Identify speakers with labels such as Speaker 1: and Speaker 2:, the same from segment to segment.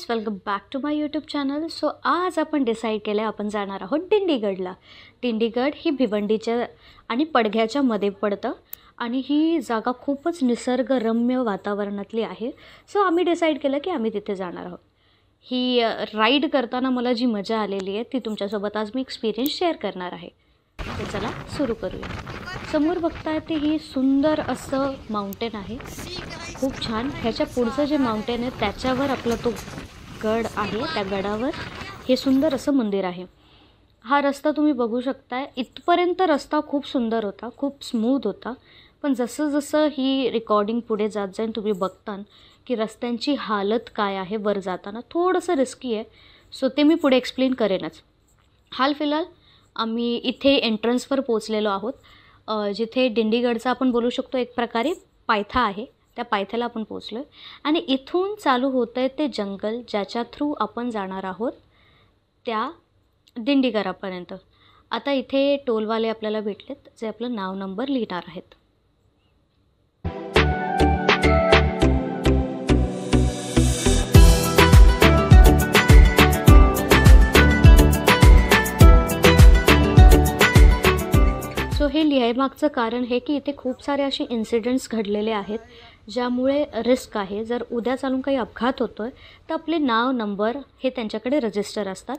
Speaker 1: Friends, welcome back to my YouTube channel. So आज आपण decide केलं आहे आपण जाणार आहोत दिंडीगडला. दिंडीगड ही भिवंडीच्या आणि पडघ्याच्या मध्ये पडतं आणि ही जागा खूपच निसर्गरम्य वातावरणातली आहे. सो आम्ही डिसाईड केलं की आम्ही तिथे जाणार आहोत. ही राईड करताना मला जी मजा आलेली आहे ती तुमच्यासोबत आज मी एक्सपिरियन्स शेअर करणार आहे. तर चला सुरू करूया. समोर बघताय ते ही सुंदर असं माउंटेन आहे, खूप छान. ह्याच्या पुढचं जे माउंटेन आहे त्याच्यावर आपला तो गड आहे, त्या गडावर हे सुंदर असं मंदिर आहे. हा रस्ता तुम्ही बघू शकताय. इथपर्यंत रस्ता खूप सुंदर होता, खूप स्मूथ होता. पण जसं जसं ही रेकॉर्डिंग पुढे जात जाईल तुम्ही बघतान की रस्त्यांची हालत काय आहे. वर जाताना थोडंसं रिस्की आहे, सो ते मी पुढे एक्सप्लेन करेनच. हाल फिलहाल आम्ही इथे एंट्रन्सवर पोचलेलो आहोत, जिथे दिंडीगडचा आपण बोलू शकतो एक प्रकारे पायथा आहे. त्या पायथ्याला आपण पोचलो आहे आणि इथून चालू होतं आहे ते जंगल, ज्याच्या थ्रू आपण जाणार आहोत त्या दिंडीगडापर्यंत. आता इथे टोलवाले आपल्याला भेटलेत जे आपलं नाव नंबर लिहिणार आहेत. सो हे लिहायमागचं कारण हे की इथे खूप सारे असे इन्सिडेंट्स घडलेले आहेत ज्यामुळे रिस्क आहे. जर उद्या चालून काही अपघात होतो आहे तर आपले नाव नंबर हे त्यांच्याकडे रजिस्टर असतात.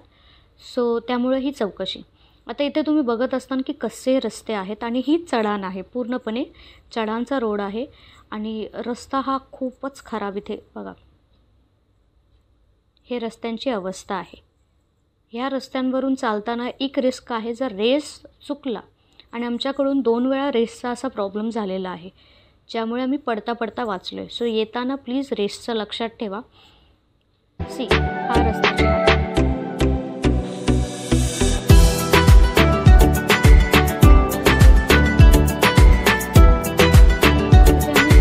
Speaker 1: सो त्यामुळे ही चौकशी. आता इथे तुम्ही बघत असताना की कसे रस्ते आहेत आणि ही चढाण आहे, पूर्णपणे चढाणचा रोड आहे आणि रस्ता हा खूपच खराब. इथे बघा हे रस्त्यांची अवस्था आहे. ह्या रस्त्यांवरून चालताना एक रिस्क आहे, जर रेस चुकला आणि आमच्याकडून 2 वेळा रेसचा असा प्रॉब्लेम झालेला आहे ज्यामुळे आम्ही पडता पडता वाचलो आहे. सो येताना प्लीज रेसचं लक्षात ठेवा. हा रस्त्याची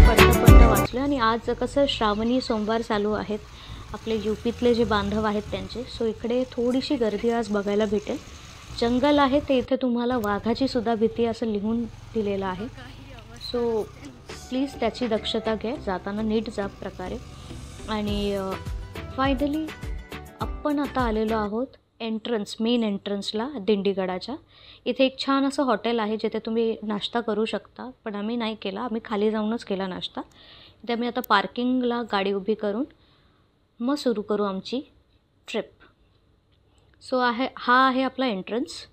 Speaker 1: पडता पडता वाचलो. आणि आज कसं श्रावणी सोमवार चालू आहेत, आपले यूपीतले जे बांधव आहेत त्यांचे. सो इकडे थोडीशी गर्दी आज बघायला भेटेल. जंगल आहे ते इथे तुम्हाला वाघाची सुद्धा भीती असं लिहून दिलेलं आहे. सो प्लीज त्याची दक्षता घ्या, जाताना नीट जा प्रकारे. आणि फायनली आपण आता आलेलो आहोत मेन एंट्रन्सला दिंडीगडाच्या. इथे एक छान असं हॉटेल आहे जिथे तुम्ही नाश्ता करू शकता, पण आम्ही नाही केला, आम्ही खाली जाऊनच केला नाश्ता. इथे आम्ही आता पार्किंगला गाडी उभी करून मग सुरू करू आमची ट्रिप. सो हा आहे आपला एंट्रन्स.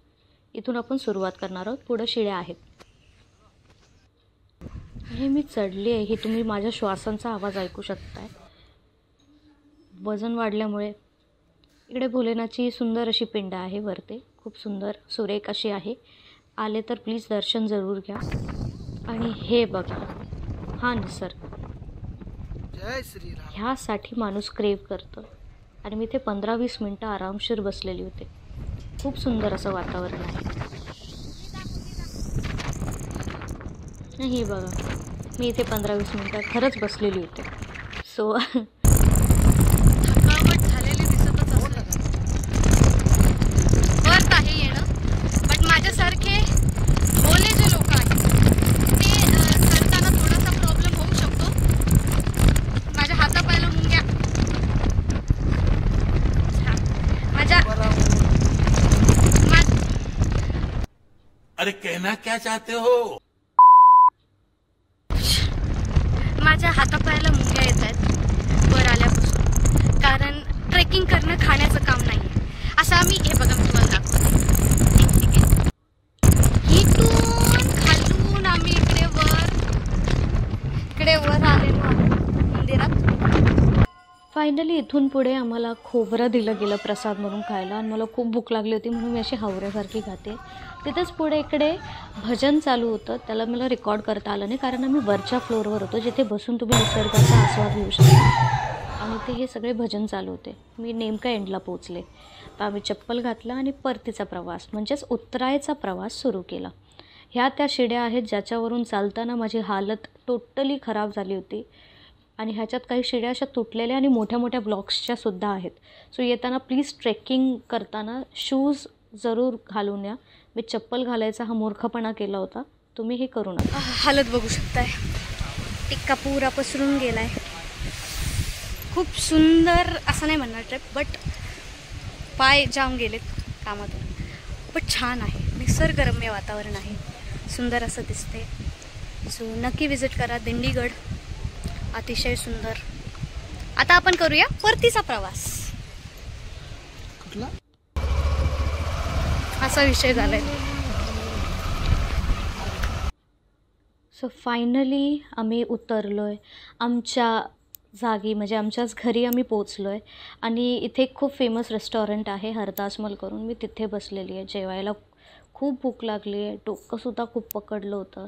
Speaker 1: इथून आपण सुरुवात करणार आहोत. पुढं शिड्या आहेत. हे मी चढली आहे. ही तुम्ही माझ्या श्वासांचा आवाज ऐकू शकताय. वजन वाढल्यामुळे. इकडे भोलेनाथची सुंदर अशी पिंड आहे वरती, खूप सुंदर सुरेख अशी आहे. आले तर प्लीज दर्शन जरूर घ्या. आणि हे बघा हा निसर्ग, ह्यासाठी माणूस क्रेव्ह करतो. आणि मी इथे 15-20 मिनटं आरामशीर बसलेली होते. खूप सुंदर असं वातावरण आहे. हे बघा मी इथे 15-20 मिनटं खरंच बसलेली होते. सो
Speaker 2: थकावट झालेली दिसतच असेल. वर्थ आहे येणं, बट माझ्यासारखे भोले जे लोक आहेत ते चढताना थोडासा प्रॉब्लेम होऊ शकतो. माझ्या हातापायला मुंग्या.
Speaker 3: अरे कहना क्या चाहते हो?
Speaker 2: माझ्या हातापायाला मुंग्या येत आहेत वर आल्यापासून, कारण ट्रेकिंग करणं खाण्याचं काम नाही आहे. असं आम्ही हे बघा मी तुम्हाला दाखवते. इथून खालून आम्ही इकडे वर आलेलो आहोत मंदिरात.
Speaker 1: फायनली इथून पुढे आम्हाला खोबरं दिलं गेलं प्रसाद म्हणून खायला. आणि मला खूप भूक लागली होती म्हणून मी अशी हावऱ्यासारखी खाते. तिथेच पुढे इकडे भजन चालू होतं. त्याला मला रेकॉर्ड करता आलं नाही कारण आम्ही वरच्या फ्लोअरवर होतो जिथे बसून तुम्ही निसर्गाचा आस्वाद घेऊ शकता. आणि ते हे सगळे भजन चालू होते. मी नेमका एंडला पोचले तर आम्ही चप्पल घातलं आणि परतीचा प्रवास म्हणजेच उतरायचा प्रवास सुरू केला. ह्या त्या शिड्या आहेत ज्याच्यावरून चालताना माझी हालत टोटली खराब झाली होती. आणि ह्याच्यात काही शिड्या अशा तुटलेल्या आणि मोठ्या मोठ्या ब्लॉक्सच्या सुद्धा आहेत. सो येताना प्लीज ट्रेकिंग करताना शूज जरूर घालून या. मी चप्पल घालायचा हा मूर्खपणा केला होता, तुम्ही हे करू नका.
Speaker 2: हालत बघू शकताय, टिक्का पुरा पसरून गेलाय. खूप सुंदर असं नाही म्हणणार ट्रिप, बट पाय जाम गेलेत कामातून. बट छान आहे, निसर्गरम्य वातावरण आहे, सुंदर असं दिसते. सो नक्की विजिट करा दिंडीगड, अतिशय सुंदर. आता आपण करूया परतीचा प्रवास.
Speaker 4: कुठला
Speaker 2: असा विषय झालाय.
Speaker 1: सो फायनली आम्ही उतरलो आहे आमच्या जागी, म्हणजे आमच्याच घरी आम्ही पोचलो आहे. आणि इथे एक खूप फेमस रेस्टॉरंट आहे हरदासमल करून, मी तिथे बसलेली आहे जेवायला. खूप भूक लागली आहे, डोकंसुद्धा खूप पकडलं होतं,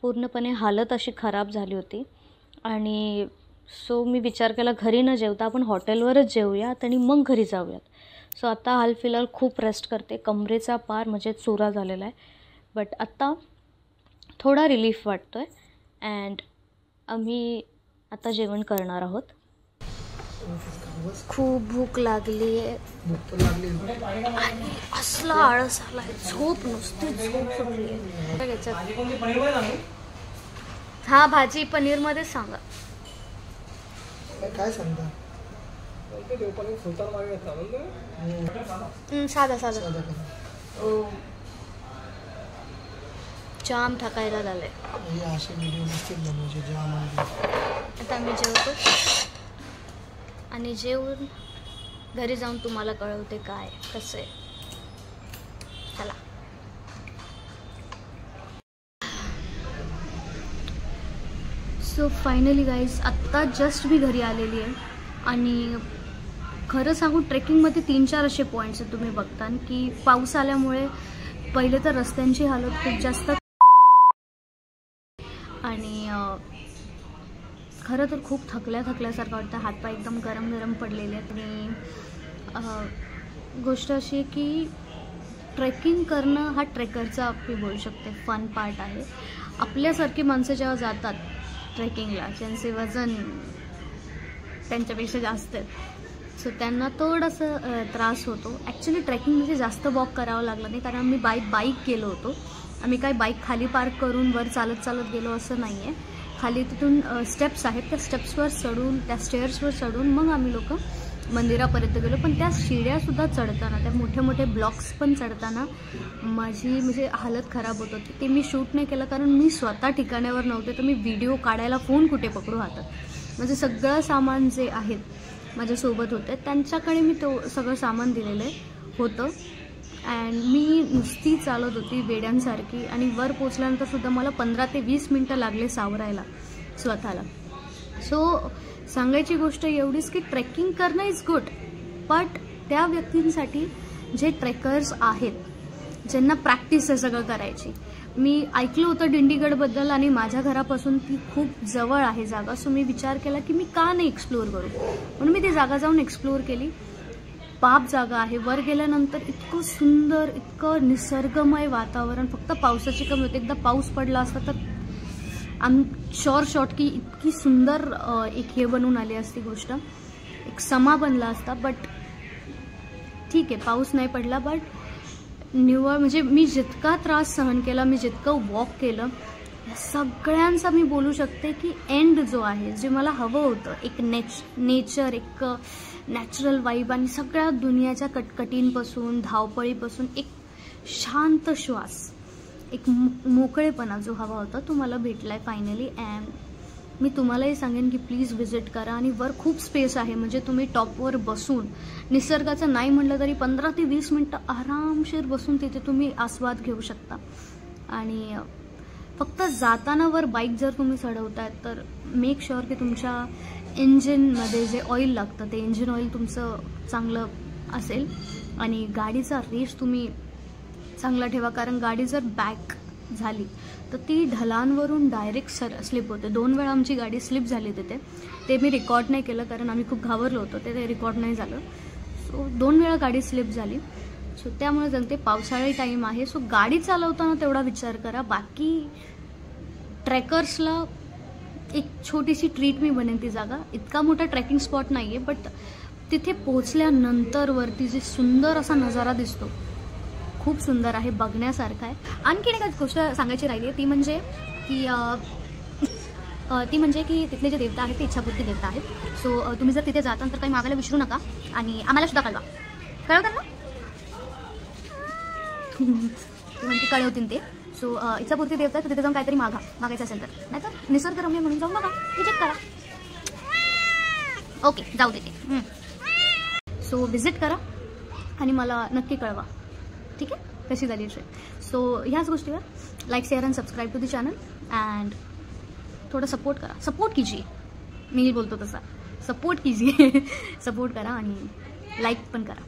Speaker 1: पूर्णपणे हालत अशी खराब झाली होती. आणि सो मी विचार केला घरी न जेवता आपण हॉटेलवरच जेवूयात आणि मग घरी जाऊयात. सो आता हालफिलहाल खूप रेस्ट करते, कमरेचा पार म्हणजे चुरा झालेला आहे. बट आत्ता थोडा रिलीफ वाटतो आहे. अँड आम्ही आता जेवण करणार आहोत. खूप भूक लागली आहे आणि असला आळस आला आहे, झोप नुसती झोप सुटली आहे. हा भाजी पनीरमध्ये सांगा.
Speaker 4: काय सांगता?
Speaker 1: साधा साधा जाम थकायला झालंय. आता आम्ही जेवतो आणि जेवून घरी जाऊन तुम्हाला कळवते काय कसं आहे. चला. सो फायनली गाईज आत्ता जस्ट मी घरी आलेली आहे. आणि खरं सांगू ट्रेकिंगमध्ये 3-4 असे पॉईंट्स आहेत तुम्ही बघता की पाऊस आल्यामुळे पहिले तर रस्त्यांची हालत खूप जास्त, आणि खरं तर खूप थकल्यासारखं वाटतं. हातपाय एकदम गरम पडलेले आहेत. आणि गोष्ट अशी आहे की ट्रेकिंग करणं हा ट्रेकरचा मी बोलू शकते फन पार्ट आहे. आपल्यासारखी माणसं जेव्हा जातात ट्रेकिंगला, ज्यांचे वजन त्यांच्यापेक्षा जास्त आहे, सो त्यांना थोडंसं त्रास होतो. ॲक्च्युली ट्रेकिंगमध्ये जास्त वॉक करावं लागलं नाही, कारण आम्ही बाईक गेलो होतो. आम्ही काय बाईक खाली पार्क करून वर चालत गेलो असं नाही आहे. खाली तिथून स्टेप्स आहेत, त्या स्टेप्सवर चढून, त्या स्टेअर्सवर चढून मग आम्ही लोक मंदिरापर्यंत गेलो. पण त्या शिड्यासुद्धा चढताना, त्या मोठे ब्लॉक्स पण चढताना माझी म्हणजे हालत खराब होत होती. ते मी शूट नाही केलं कारण मी स्वतः ठिकाणावर नव्हते, तर मी व्हिडिओ काढायला फोन कुठे पकडू हातात. म्हणजे सगळं सामान जे आहेत माझ्यासोबत होते त्यांच्याकडे मी तो सगळं सामान दिलेलं होतं. अँड मी नुसती चालत होती वेड्यांसारखी. आणि वर पोचल्यानंतरसुद्धा मला 15 ते 20 मिनटं लागले सावरायला स्वतःला. सो सांगायची गोष्ट एवढीच की ट्रेकिंग करणं इज गुड, बट त्या व्यक्तींसाठी जे ट्रेकर्स आहेत, ज्यांना प्रॅक्टिस आहे सगळं करायची. मी ऐकलं होतं दिंडीगडबद्दल आणि माझ्या घरापासून ती खूप जवळ आहे जागा. सो मी विचार केला की मी का नाही एक्सप्लोअर करू, म्हणून मी ती जागा जाऊन एक्सप्लोअर केली. बाप जागा आहे. वर गेल्यानंतर इतकं सुंदर, इतकं निसर्गमय वातावरण. फक्त पावसाची कमी होते. एकदा पाऊस पडला असता तर शॉर्ट की इतकी सुंदर एक हे बनवून आली असती गोष्ट, एक समा बनला असता. बट ठीक आहे, पाऊस नाही पडला. बट निव्वळ म्हणजे मी जितका त्रास सहन केला, मी जितकं वॉक केलं, सगळ्यांचा मी बोलू शकते की एंड जो आहे, जे मला हवं होतं, एक नेचर, एक नॅचरल वाईब आणि सगळ्या दुनियाच्या कटकटींपासून, धावपळीपासून एक शांत श्वास, एक मोकळेपणा जो हवा होता तो मला भेटला आहे फायनली. अँड मी तुम्हालाही सांगेन की प्लीज व्हिजिट करा. आणि वर खूप स्पेस आहे, म्हणजे तुम्ही टॉपवर बसून निसर्गाचं नाही म्हटलं तरी 15 ते 20 मिनटं आरामशीर बसून तिथे तुम्ही आस्वाद घेऊ शकता. आणि फक्त जाताना वर बाईक जर तुम्ही चढवतायत तर मेक शुअर की तुमच्या इंजिनमध्ये जे ऑइल लागतं ते इंजिन ऑइल तुमचं चांगलं असेल. आणि गाडीचा रेस तुम्ही चांगला ठेवा, कारण गाडी जर बॅक झाली तर ती ढलांवरून डायरेक्ट स्लिप होते. 2 वेळा आमची गाडी स्लिप झाली तिथे. ते मी रेकॉर्ड नाही केलं कारण आम्ही खूप घाबरलो होतो, ते रेकॉर्ड नाही झालं. सो 2 वेळा गाडी स्लिप झाली. सो त्यामुळे जनते पावसाळी टाईम आहे, सो गाडी चालवताना तेवढा विचार करा. बाकी ट्रेकर्सला एक छोटीशी ट्रीट मी बनेन. ती जागा इतका मोठा ट्रेकिंग स्पॉट नाही आहे, बट तिथे पोहोचल्यानंतर वरती जे सुंदर असा नजारा दिसतो, खूप सुंदर आहे, बघण्यासारखा आहे. आणखीन एक गोष्ट सांगायची राहिली आहे ती म्हणजे की
Speaker 2: ती म्हणजे की तिथले जे देवता आहेत ते इच्छापूर्ती देवता आहेत. सो तुम्ही जर तिथे जाता तर काही मागायला विसरू नका आणि आम्हाला सुद्धा कळवा. कळवतात ना? ते म्हणते कळवतील ते. सो इच्छापूर्ती देवता तर तिथे जाऊन काहीतरी मागायचं असेल तर, नाहीतर निसर्गरम्य म्हणून जाऊन बघा, विजिट करा. ओके, जाऊ देते. सो विजिट करा आणि मला नक्की कळवा, ठीक आहे, कशी झाली ट्रिप. सो ह्याच गोष्टीवर like, share and subscribe to the channel and थोड़ा सपोर्ट करा. सपोर्ट कीजिए, मी बोलतो तसा, सपोर्ट कीजिए. सपोर्ट करा आणि लाईक पण करा.